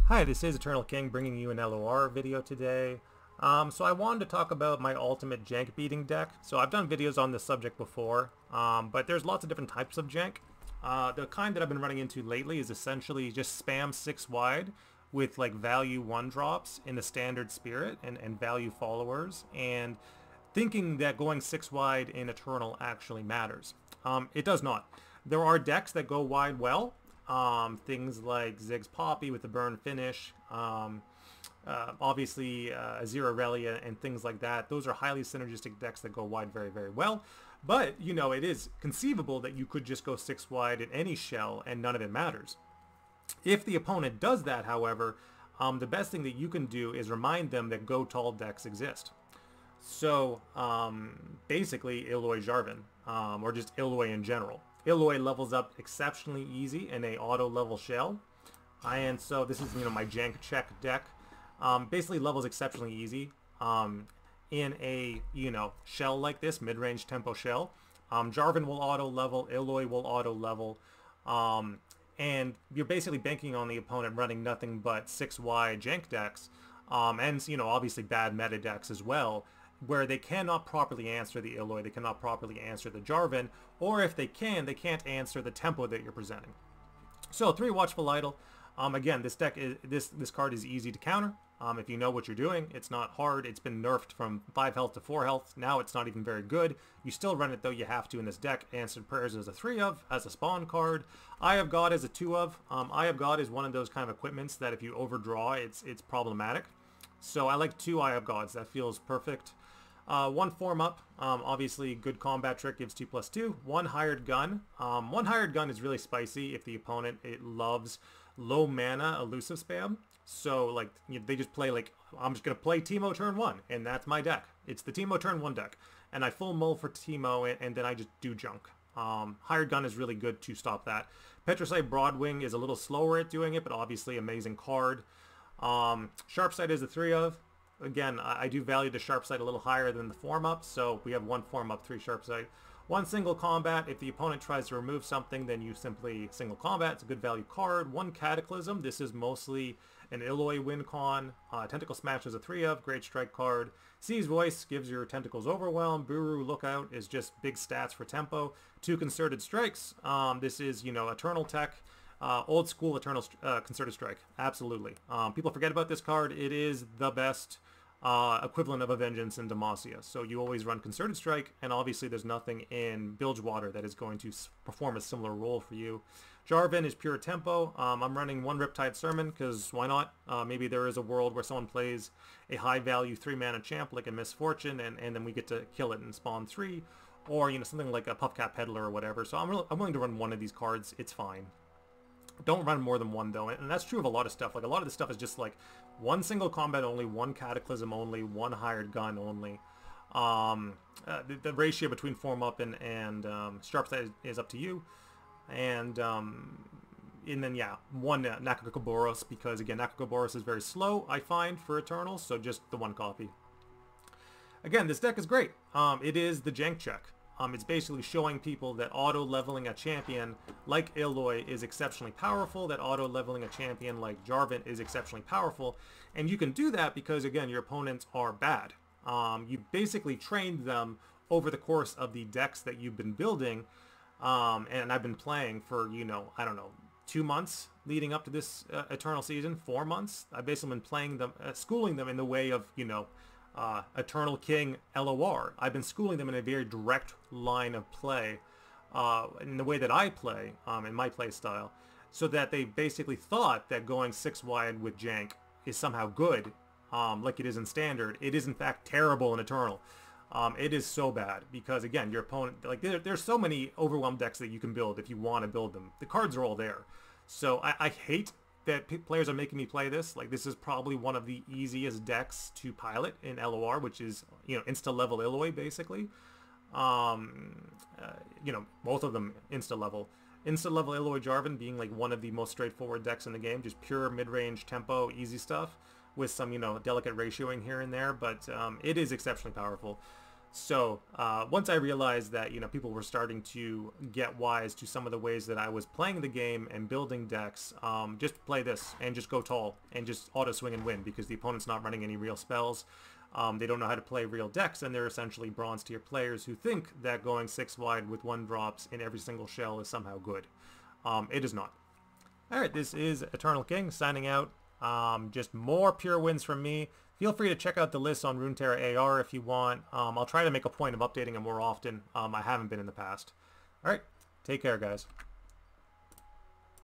Hi, this is Eternal King bringing you an LOR video today. So I wanted to talk about my ultimate jank beating deck. So I've done videos on this subject before, but there's lots of different types of jank. The kind that I've been running into lately is essentially just spam 6 wide with like value 1 drops in the standard spirit and value followers, and thinking that going 6 wide in Eternal actually matters. It does not. There are decks that go wide well. Things like Ziggs Poppy with the burn finish, obviously Azir Aurelia and things like that. Those are highly synergistic decks that go wide very, very well. But, you know, it is conceivable that you could just go 6 wide in any shell and none of it matters. If the opponent does that, however, the best thing that you can do is remind them that go tall decks exist. So, basically, Illoi Jarvan, or just Illoi in general. Illoi levels up exceptionally easy in a auto level shell, and so this is my jank check deck. Basically levels exceptionally easy in a shell like this, mid-range tempo shell. Jarvan will auto level, Illoi will auto level, and you're basically banking on the opponent running nothing but 6 wide jank decks, and obviously bad meta decks as well, where they cannot properly answer the Illoi, they cannot properly answer the Jarvan, or if they can, they can't answer the tempo that you're presenting. So 3 Watchful Idol. Again, this deck is this card is easy to counter. If you know what you're doing, it's not hard. It's been nerfed from 5 health to 4 health. Now it's not even very good. You still run it though, you have to in this deck. Answered Prayers is a 3 of, as a spawn card. Eye of God is a 2 of. Eye of God is one of those kind of equipments that if you overdraw, it's problematic. So I like 2 Eye of Gods. That feels perfect. 1 form up, obviously good combat trick, gives 2/2. 1 hired gun. 1 hired gun is really spicy if the opponent loves low mana elusive spam. So like they just play like, I'm just gonna play Teemo turn 1, and that's my deck. It's the Teemo turn 1 deck, and I full mull for Teemo, and then I just do junk. Hired gun is really good to stop that. Petricite Broadwing is a little slower at doing it, but obviously amazing card. Sharpsight is a 3 of. Again, I do value the Sharpsight a little higher than the form up, so we have 1 form up, 3 Sharpsight. 1 single combat. If the opponent tries to remove something, then you simply single combat. It's a good value card. 1 Cataclysm. This is mostly an Illoi win con. Tentacle Smash is a 3 of. Great strike card. Sea's Voice gives your tentacles overwhelm. Buru Lookout is just big stats for tempo. 2 Concerted Strikes. This is, Eternal Tech. Old school Eternal Concerted Strike. Absolutely. People forget about this card. It is the best equivalent of a Vengeance in Demacia. So you always run Concerted Strike, and obviously there's nothing in Bilgewater that is going to perform a similar role for you. Jarvan is pure tempo. I'm running 1 Riptide Sermon, because why not? Maybe there is a world where someone plays a high value 3 mana champ like a Misfortune, and then we get to kill it and spawn 3, or something like a Puffcat Peddler or whatever. So I'm willing to run 1 of these cards. It's fine. Don't run more than 1 though, and that's true of a lot of stuff. Like a lot of this stuff is just like 1 single combat only, 1 Cataclysm only, 1 hired gun only. The ratio between form up and Sharpsight is up to you, and then yeah, 1 Nakakoboros, because again Nakakoboros is very slow, I find, for Eternals, so just the 1 copy. Again, this deck is great. It is the jank check. It's basically showing people that auto-leveling a champion like Illoi is exceptionally powerful, that auto-leveling a champion like Jarvan is exceptionally powerful, and you can do that because, again, your opponents are bad. You basically trained them over the course of the decks that you've been building, and I've been playing for, I don't know, 2 months leading up to this Eternal season, 4 months. I've basically been playing them, schooling them in the way of, Eternal King LOR. I've been schooling them in a very direct line of play, in the way that I play, in my play style, so that they basically thought that going 6 wide with jank is somehow good, like it is in standard. It is in fact terrible in Eternal. It is so bad because, again, your opponent, like there's so many overwhelmed decks that you can build if you want to build them. The cards are all there. So I hate that players are making me play this. Like, this is probably one of the easiest decks to pilot in LOR, which is, insta-level Illoi, basically. Both of them insta-level. Insta-level Illoi Jarvan being, like, one of the most straightforward decks in the game. Just pure mid-range tempo, easy stuff, with some, delicate ratioing here and there, but it is exceptionally powerful. So once I realized that, you know, people were starting to get wise to some of the ways that I was playing the game and building decks, just play this and just go tall and just auto swing and win, because the opponent's not running any real spells. They don't know how to play real decks, and they're essentially bronze tier players who think that going 6 wide with 1 drops in every single shell is somehow good. It is not. Alright, this is Eternal King signing out. Just more pure wins from me. Feel free to check out the list on Runeterra AR if you want. I'll try to make a point of updating it more often. I haven't been in the past. Alright, take care, guys.